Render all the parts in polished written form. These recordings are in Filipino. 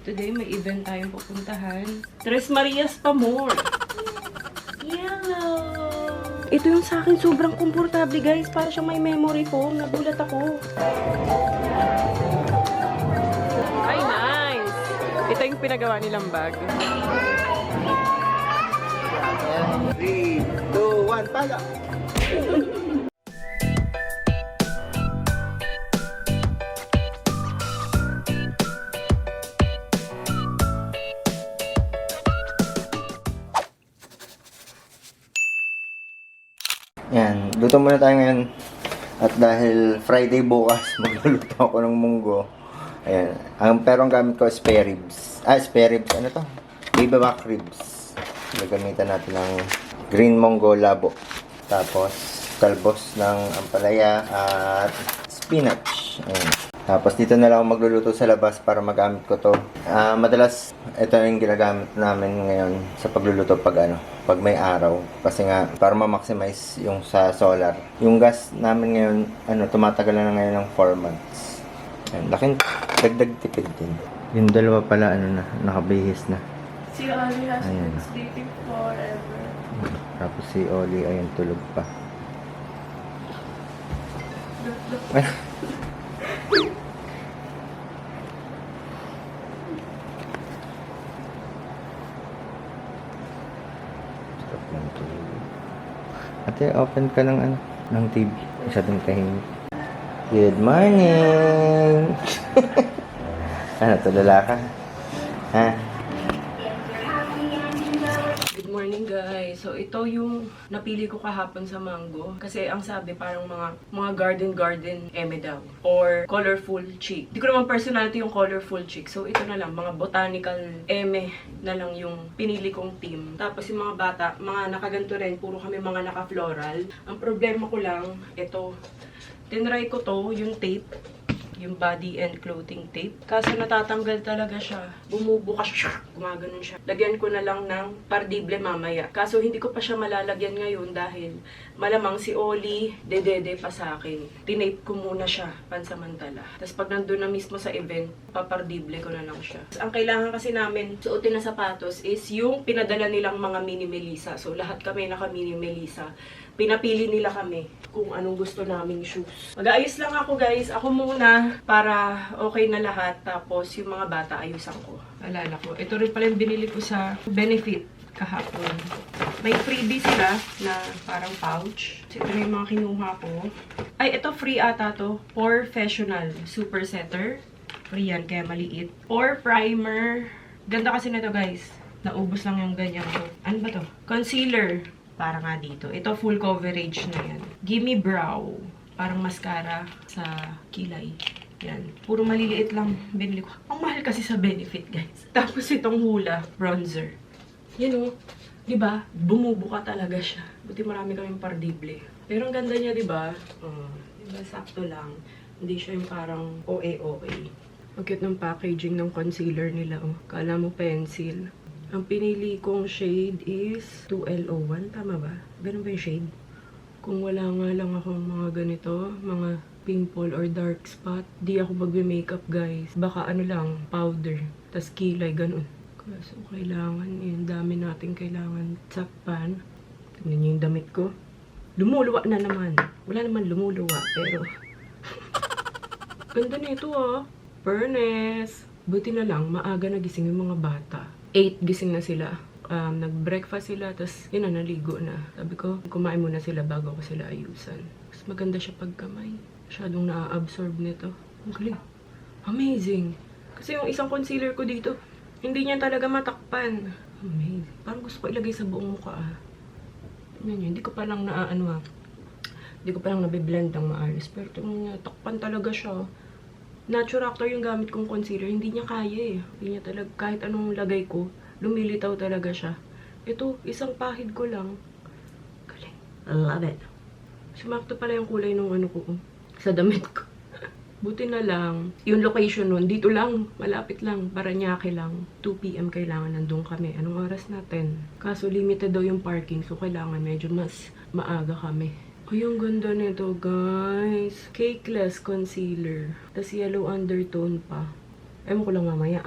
today may event tayong pupuntahan. Tres Marias pa more. Yellow. Ito yung sa akin sobrang komportable guys. Para siyang may memory foam. Nagulat ako. Ay, nice! Ito yung pinagawa nilang bag. 3, 2, 1, pala! Yan, luto muna tayo ngayon. At dahil Friday bukas, magluluto ako ng munggo. Ayan, pero ang gamit ko spare ribs. Spare ribs, ano to? Baby back ribs. Gagamitan natin ng green munggo labo. Tapos, talbos ng ampalaya at spinach. Ayan. Tapos dito na lang ako magluluto sa labas para magamit ko to. Madalas ito yung ginagamit namin ngayon sa pagluluto pag may araw. Kasi nga para ma-maximize yung sa solar. Yung gas namin ngayon, tumatagal na ngayon ng 4 months. Ayan, laking dagdag tipid din. Yung dalawa pala nakabihis na. Si Oli has been sleeping forever. Tapos si Oli ayun tulog pa. Ay. Stop lang tulog. Ate, open ka ng TV. Isa din tahimik. Good morning! Ano, tulala ka? Ha? Good morning guys. So ito yung napili ko kahapon sa mango. Kasi ang sabi parang mga garden eme daw. Or colorful chick. Di ko naman personality yung colorful chick. So ito na lang, mga botanical eme na lang yung pinili kong team. Tapos yung mga bata, mga nakaganto rin. Puro kami mga naka-floral. Ang problema ko lang, ito. Tinry ko to, yung tape. Yung body and clothing tape. Kaso natatanggal talaga siya. Bumubukas siya. Gumaganon siya. Lagyan ko na lang ng pardible mamaya. Kaso hindi ko pa siya malalagyan ngayon dahil malamang si Oli dedede pa sa akin. Tinape ko muna siya pansamantala. Tapos pag nandun na mismo sa event, papardible ko na lang siya. Ang kailangan kasi namin suotin na sapatos is yung pinadala nilang mga mini Melissa. So lahat kami naka mini Melissa. Pinapili nila kami kung anong gusto naming shoes. Mag-aayos lang ako guys. Ako muna para okay na lahat. Tapos yung mga bata ayusan ko. Alala ko. Ito rin pala yung binili ko sa Benefit kahapon. May freebie sila na parang pouch. Ito na yung mga kinuha ko. Ay, ito free ata to. Professional Super Setter. Free yan kaya maliit. Or primer. Ganda kasi na to guys. Naubos lang yung ganyan ko. Ano ba to? Concealer. Para nga dito. Ito full coverage na yan. Gimme Brow. Parang mascara sa kilay. Yan. Puro maliliit lang binili ko. Ang mahal kasi sa Benefit, guys. Tapos itong Hula bronzer. Yan o. Diba? Bumubuka talaga siya. Buti marami kaming pardible. Pero ang ganda niya, diba? Diba? Sakto lang. Hindi siya yung parang OA-OA. Ang cute ng packaging ng concealer nila. Oh. Kala mo pencil. Ang pinili kong shade is 2L01. Tama ba? Ganun ba yung shade? Kung wala nga lang akong mga ganito, mga pimple or dark spot, di ako magbe-makeup guys. Baka lang, powder. Tas kilay, ganun. So, kailangan yun. Dami natin kailangan sakpan. Tingnan nyo yung damit ko. Lumuluwa na naman. Wala naman lumuluwa, pero... Ganda nito Furnace. Buti na lang, maaga nagising yung mga bata. 8 gising na sila. Nag-breakfast sila, tapos yun na, naligo na. Sabi ko, kumain muna sila bago ko sila ayusan. Mas maganda siya pagkamay. Masyadong na-absorb nito. Ang galing. Amazing. Kasi yung isang concealer ko dito, hindi niya talaga matakpan. Amazing. Parang gusto ko ilagay sa buong mukha. Hindi ko pa lang hindi ko pa lang nabiblend ng maayos. Pero tingnan niya, takpan talaga siya. Natural Actor yung gamit kong concealer, hindi niya kaya Hindi niya talaga, kahit anong lagay ko, lumilitaw talaga siya. Ito, isang pahid ko lang. Galing. I love it. Sumakto pala yung kulay ng sa damit ko. Buti na lang, yung location nun, dito lang, malapit lang, Parañaque lang. 2 PM kailangan nandun kami. Anong oras natin? Kaso limited daw yung parking, so kailangan medyo mas maaga kami. Ay, ang ganda nito, guys. Cakeless concealer. Tapos yellow undertone pa. Ewan ko lang mamaya,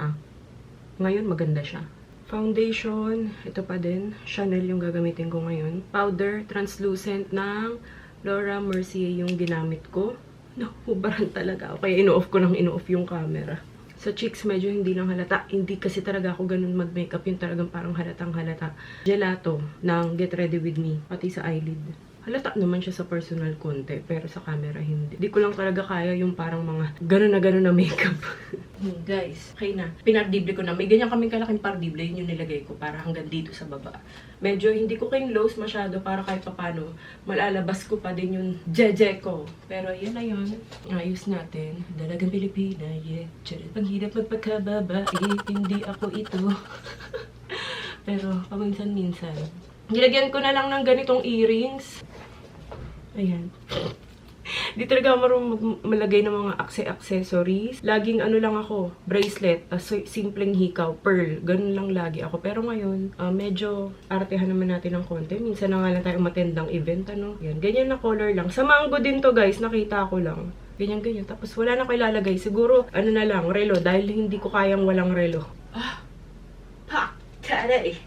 Ngayon, maganda siya. Foundation, ito pa din. Chanel yung gagamitin ko ngayon. Powder, translucent ng Laura Mercier yung ginamit ko. Nakubaran talaga ako. Kaya ino-off ko nang ino-off yung camera. Sa cheeks, medyo hindi lang halata. Hindi kasi talaga ako ganun mag-makeup. Yung talagang parang halatang halata. Gelato ng Get Ready With Me. Pati sa eyelid. Halata naman siya sa personal konti, pero sa camera hindi. Di ko lang talaga kaya yung parang mga gano'n na makeup. Guys, okay na. Pinardible ko na. May ganyan kaming kalaking pardible, yun yung nilagay ko para hanggang dito sa baba. Medyo hindi ko kayong lows masyado para kahit papano malalabas ko pa din yung jeje ko. Pero yun na yun. Ayos natin. Dalagang Pilipina, yeah. Charot, panghirap magpagkababa. Hindi ako ito. Pero paminsan-minsan. Nilagyan ko na lang ng ganitong earrings. Ayan. Di talaga ako marunong malagay ng mga accessories. Laging ano lang ako, bracelet, simpleng hikaw, pearl. Ganun lang lagi ako. Pero ngayon, medyo artehan naman natin ng konti. Minsan na nga lang tayo matendang event, ano. Yan, ganyan na color lang. Sa mango din to, guys, nakita ko lang. Ganyan. Tapos wala na ko ilalagay. Siguro, ano na lang, relo. Dahil hindi ko kayang walang relo. Taray!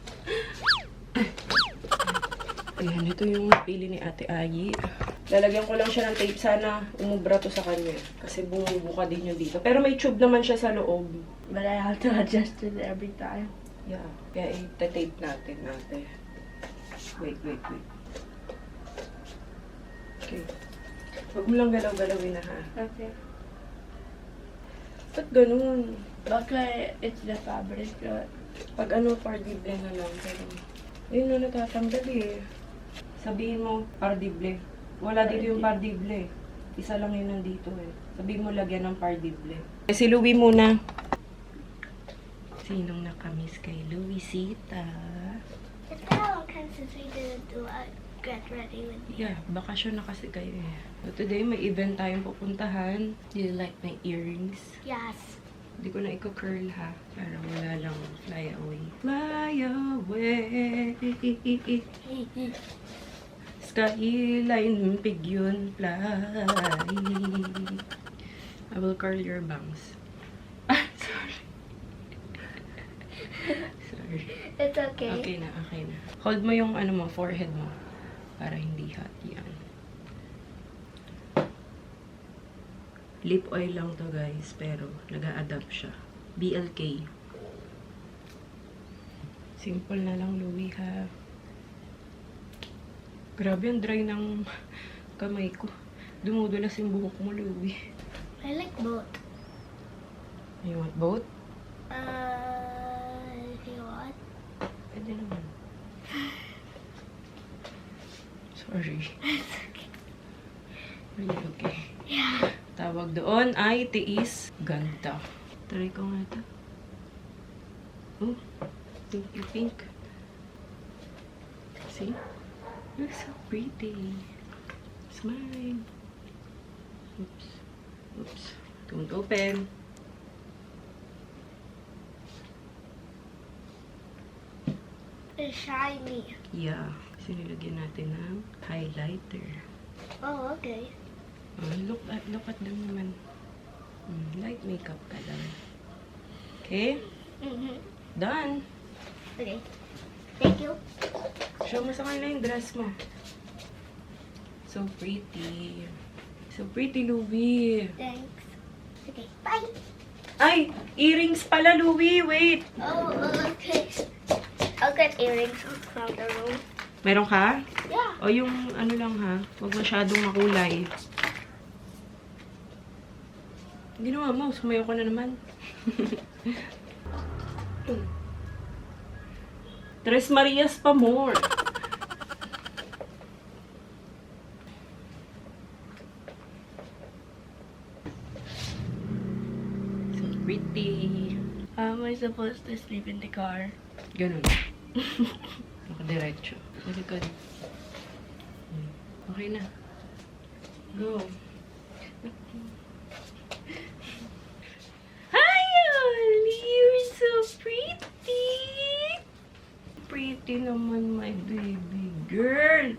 Ayan, ito yung napili ni Ate Ayi. Lalagyan ko lang siya ng tape. Sana umubra to sa kanya. Kasi bumubuka din yun dito. Pero may tube naman siya sa loob. But I have to adjust it every time. Yeah. Kaya ita-tape natin, Ate. Wait. Okay. Huwag mo lang galaw-galawin na, ha? Okay. Ba't ganun? Baka it's the fabric. Pag ano, pardible na lang. Pero, ayun na natatanggal eh. Sabihin mo, pardible. Wala dito yung pardible. Isa lang yun nandito eh. Sabihin mo, lagyan ng pardible. Si Louie muna. Sinong nakamiss kay Louisita? It's been a long time since we didn't do a Get Ready With Me. Yeah, bakasyon na kasi kayo eh. So today, may event tayong pupuntahan. Do you like my earrings? Yes. Hindi ko na i-curl ha. Para wala lang fly away. Fly away. Skyline pigyon fly. I will curl your bangs. Sorry. Sorry. It's okay. Okay na. Hold mo yung ano mo, forehead mo. Para hindi hot yan. Lip oil lang to guys, pero nag-a-adapt siya. BLK. Simple na lang, Louie, ha. Grabe, ang dry ng kamay ko. Dumudulas yung buhok mo, Louie. I like both. You want both? If you want. Pwede naman. Sorry. Really okay. Yeah. Tawag doon ay tiis ganda. Try ko nga ito. Oh, pink. See? You're so pretty. Smile. Oops. Don't open. It's shiny. Yeah. Kasi nilagyan natin ng highlighter. Oh, okay. Look at them naman. Light makeup ka lang. Okay? Done. Okay. Thank you. Show mo sa kanila yung dress mo. So pretty. So pretty, Louie. Thanks. Okay. Bye. Ay! Earrings pala, Louie. Wait. Oh, okay. I'll get earrings from the room. Meron ka? Yeah. O yung ano lang ha. Huwag masyadong makulay. Ginawa mo. Sumayo ko na naman. Tres Marias pa more. So pretty. How am I supposed to sleep in the car? Ganun. Nakadiretso. Sa likod. Okay na. Go. Hi, Oli! You're so pretty! Pretty naman, my baby girl.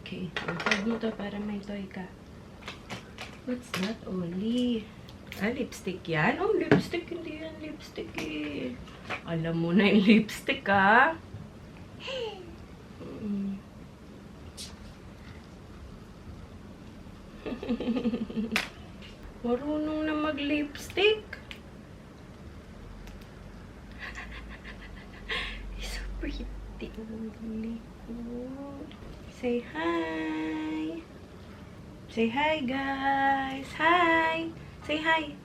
Okay. Pag mo to para may toy ka. What's that, Oli? Ah, lipstick yan? Oh, lipstick. Hindi yan lipstick eh. Alam mo na yung lipstick, ha? Marunong na mag-lipstick. So pretty. Only good. Say hi. Say hi, guys. Hi. Say hi.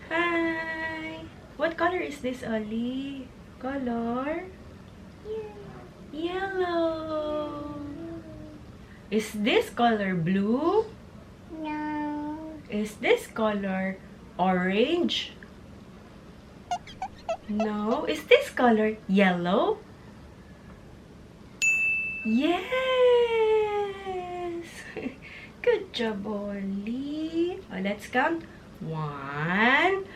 Hi. What color is this, Ollie? Color? Yellow. Is this color blue? No. Is this color orange? No. Is this color yellow? Yes! Good job, Ollie. Oh, let's count. 1,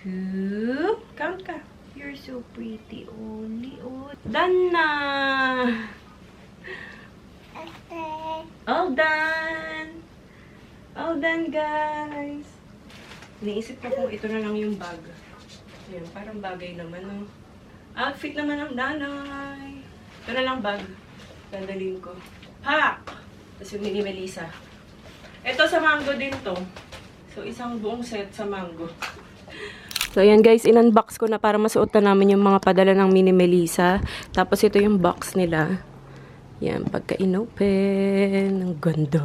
2. Count ka. You're so pretty, Ollie. Oh, done na! Okay. All done! All done, guys! Naisip ko kung ito na lang yung bag. Ayan, parang bagay naman, no? Outfit naman ng nanay. Ito na lang bag. Dandalin ko. Pack! Tapos yung mini Melissa. Ito sa mango din to. So, isang buong set sa mango. So, ayan guys, in-unbox ko na para masuot na namin yung mga padala ng mini Melissa. Tapos, ito yung box nila. Yan, pagka inopen. Ang ganda.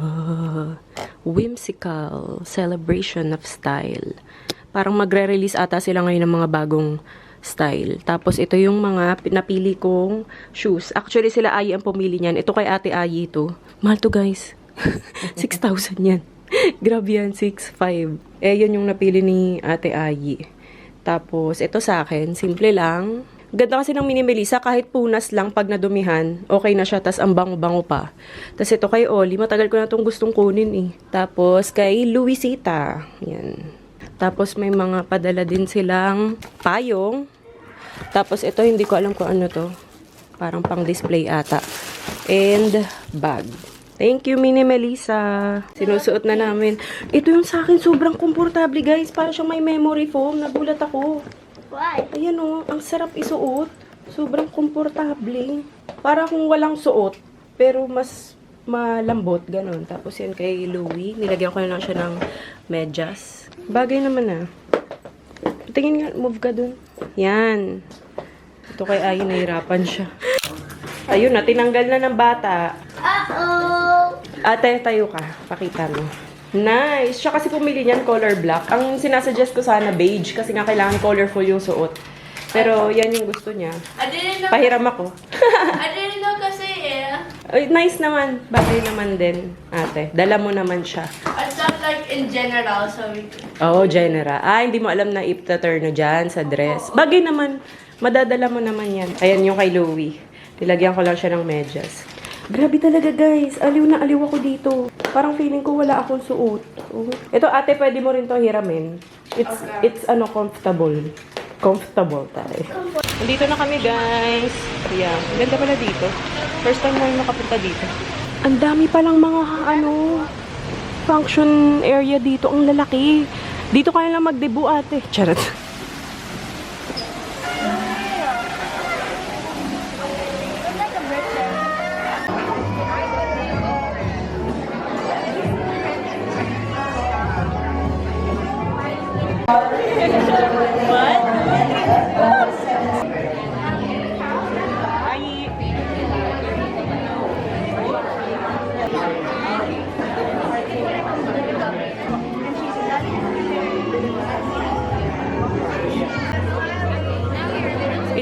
Whimsical. Celebration of style. Parang magre-release ata sila ngayon ng mga bagong style. Tapos, ito yung mga napili kong shoes. Actually, sila Ayi ang pumili niyan. Ito kay Ate Ayi to. Mahal to, guys. 6,000 yan. Grabe yan, 6,500. Eh, yun yung napili ni Ate Ayi. Tapos, ito sa akin, simple lang. Ganda kasi ng mini Melissa, kahit punas lang pag nadumihan, okay na siya, tas ang bango-bango pa. Tas ito kay Ollie, matagal ko na itong gustong kunin eh. Tapos, kay Luisita. Yan. Tapos, may mga padala din silang payong. Tapos, ito, hindi ko alam kung ano to. Parang pang-display ata. And, bag. Thank you, Mini Melissa. Sinusuot na namin. Ito yung sa akin, sobrang komportable, guys. Para siyang may memory foam. Nagulat ako. Why? Ayan o, ang sarap isuot. Sobrang komportable. Para kung walang suot, pero mas malambot, ganun. Tapos yan kay Louie. Nilagyan ko na lang siya ng medyas. Bagay naman ah. Tingin nga, move ka dun. Yan. Ito kay Ayi, nahirapan siya. Ayun na, tinanggal na ng bata. Uh-oh! Ate, tayo ka. Pakita mo. Nice! Siya kasi pumili niyan color black. Ang sinasuggest ko sana beige kasi nga kailangan colorful yung suot. Pero yan yung gusto niya. I didn't know. Pahiram ako. I didn't know kasi Ay, nice naman. Bagay naman din, ate. Dala mo naman siya. I thought like in general, so we could. Oo, Genera. Hindi mo alam na iptaturno dyan sa dress. Bagay naman. Madadala mo naman yan. Ayan yung kay Louie. Nilagyan ko lang siya ng medyas. Grabe talaga, guys. Aliw na aliw ako dito. Parang feeling ko wala akong suot. Ito, ate, pwede mo rin to hiramin. It's comfortable. Comfortable tayo. Nandito na kami, guys. Yeah, ganda pala dito. First time namin makapunta dito. Ang dami palang mga, function area dito. Ang lalaki. Dito ka na lang mag-debut, ate. Charot.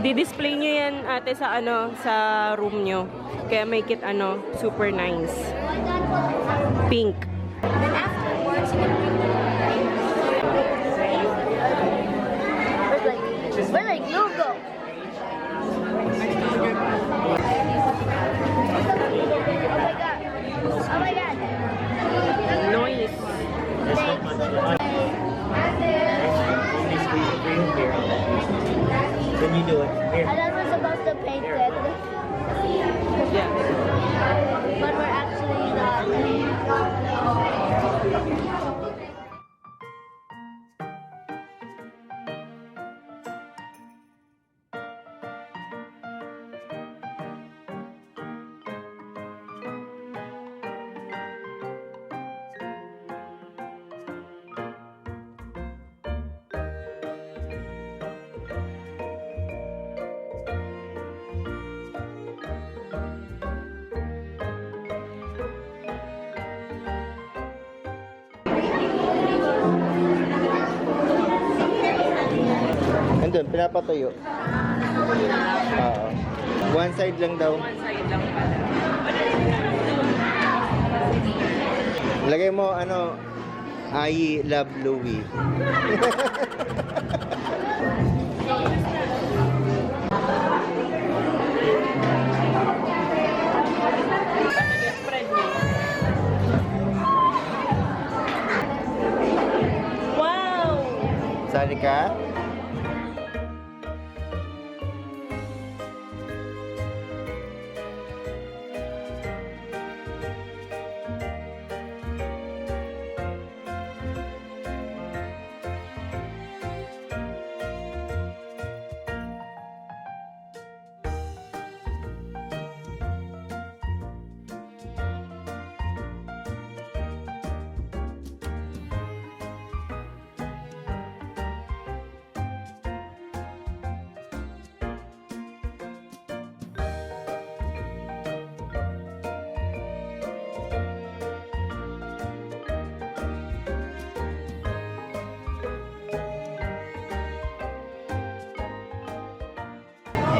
I-display nyo yan, ate, sa sa room nyo. Kaya make it super nice. Pink. Then afterwards, we're like logo. Oh my god. Noise. Can you do it? Here. I thought we're supposed to paint it. Yeah. But we're actually not. doon, pinapatuyo. Oo. One side lang daw. One side lang pala. Lagay mo, ano, I love Louie. Spread niyo. Wow! Sali ka?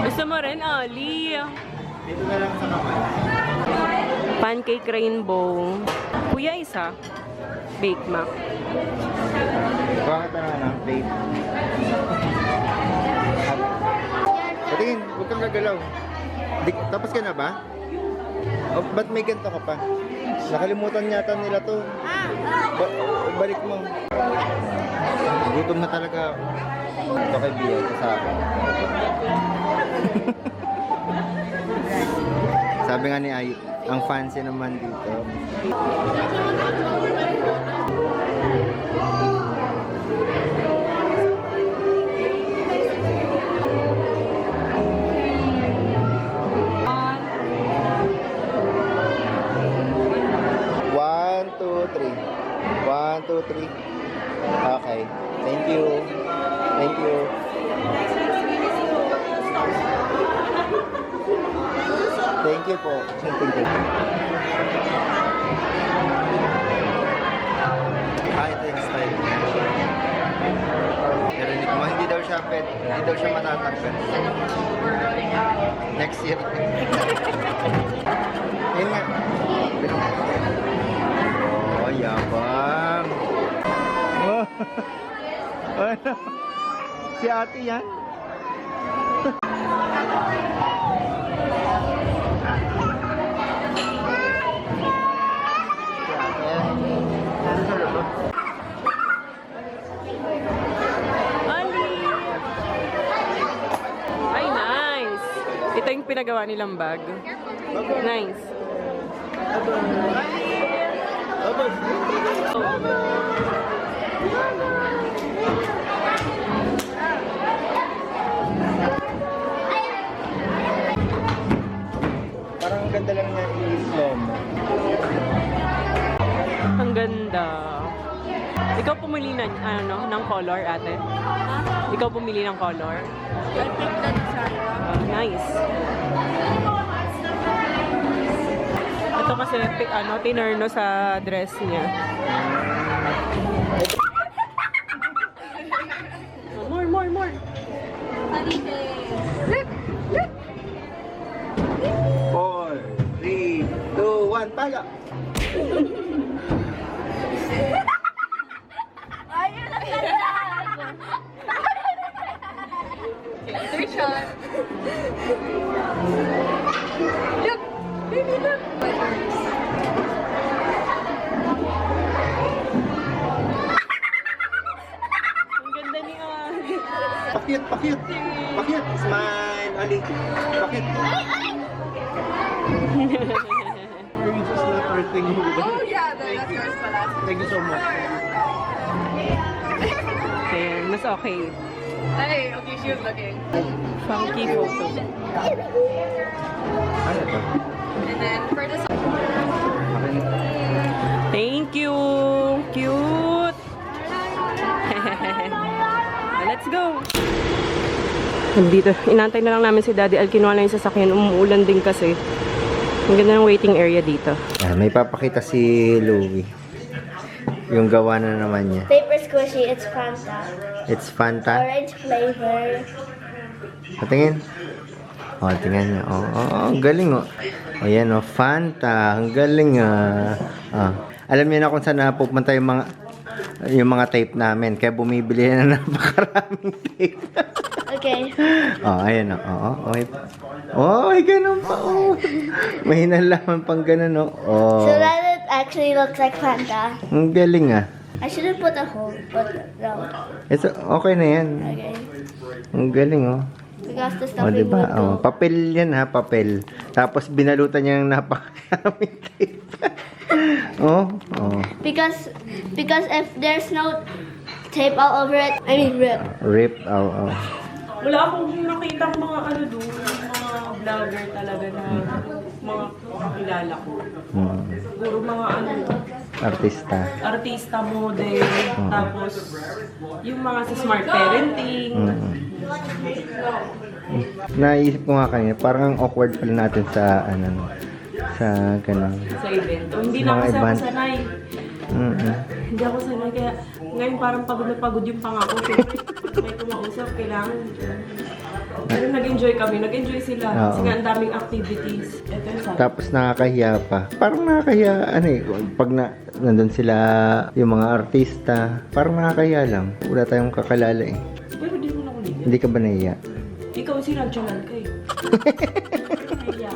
Gusto mo rin, Ali? Dito na lang sa kamay. Pancake rainbow. Kuya, isa. Bake mac. Bakit na lang ang plate? Patingin, huwag kang gagalaw. Tapos ka na ba? O, ba't may ganito ka pa? Nakalimutan yata nila to. Balik mo. Gutom na talaga ako. Ito kay Bia, ito sa akin. Sabi nga ni Ay, ang fancy naman dito. One, two, three. 1, 2, 3. Okay. Thank you. Thank you. Thank you po. Thank you. Ito yung style. Narinig mo, hindi daw siya pet. Hindi daw siya matatanggal. Next year. Yun nga. Oh, yabang. Oh. Ano? Si ate yan? Ali! Ay, nice! Ito yung pinagawa nilang bag. Nice. Parang ang ganda lang niya i-slow mo. Ang ganda. Ikaw pumili na, ano, ng color, ate? Ikaw pumili ng color? I picked that Nice. Ito kasi, ano, tinerno sa dress niya. More, more, more. 4, 3, 2, 1, pala! Ayun ang ganda! Third shot. Look! Baby, look! Ang ganda ni Ali. Pakyut, pakyut! Pakyut! Smile, Ali! Pakyut! You're just not hurting me. Oh yeah, that's yours pala. Thank you so much. Okay, mas okay. Hey, okay, she was looking. Funky photo. Ano to? And then for the Thank you! Cute! Let's go! Dito, inantay na lang namin si Daddy Al. Kinuha na yung sasakyan. Umuulan din kasi. Ang ganda ng waiting area dito. May papakita si Louie. Yung gawa na naman niya. Paper squishy, it's Fanta. It's Fanta. Orange flavor. Patingin. Oh, tingnan niyo. Ang galing oh. Ayan oh, Fanta. Ang galing alam niyo na kung saan napupunta yung mga tape namin. Kaya bumibili na napakaraming tape. Okay. Oh, ayan oh. Ay, ganun pa. Oh. May hinalaman pang ganun oh. So that it actually looks like Fanta. Ang galing I shouldn't put a hole, but no. Okay na yan. Okay. Ang galing oh. Because the O, stuffing diba? will go. O, papel yan ha, papel. Tapos binalutan niya ng napakaraming tape. Oh. Because if there's no tape all over it, I mean rip. Rip, oh. Wala akong nakita mga ano doon, mga vlogger talaga na mga kakilala ko. Puro mga ano, Artista. artista, model, tapos yung mga sa smart parenting. Naisip ko nga kanina, parang ang awkward pala natin sa sa ganun. Sa event. O, hindi Mga na ako event. sanay. Hindi ako sanay. Kaya ngayon parang pagod na pagod yung pangako. Pag may kumausap, kailangan. Pero nag-enjoy kami. Nag-enjoy sila. Kasi nga ang daming activities. Ito yung sabi. Tapos nakakahiya pa. Parang nakakahiya, pag nandun sila yung mga artista, parang nakakahiya lang. Wala tayong kakalala eh. Pero di mo na kulitin. Hindi ka ba nahiya? Ikaw sinadyanan ka eh. Kaya,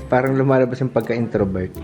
Parang lumalabas yung pagka-introvert.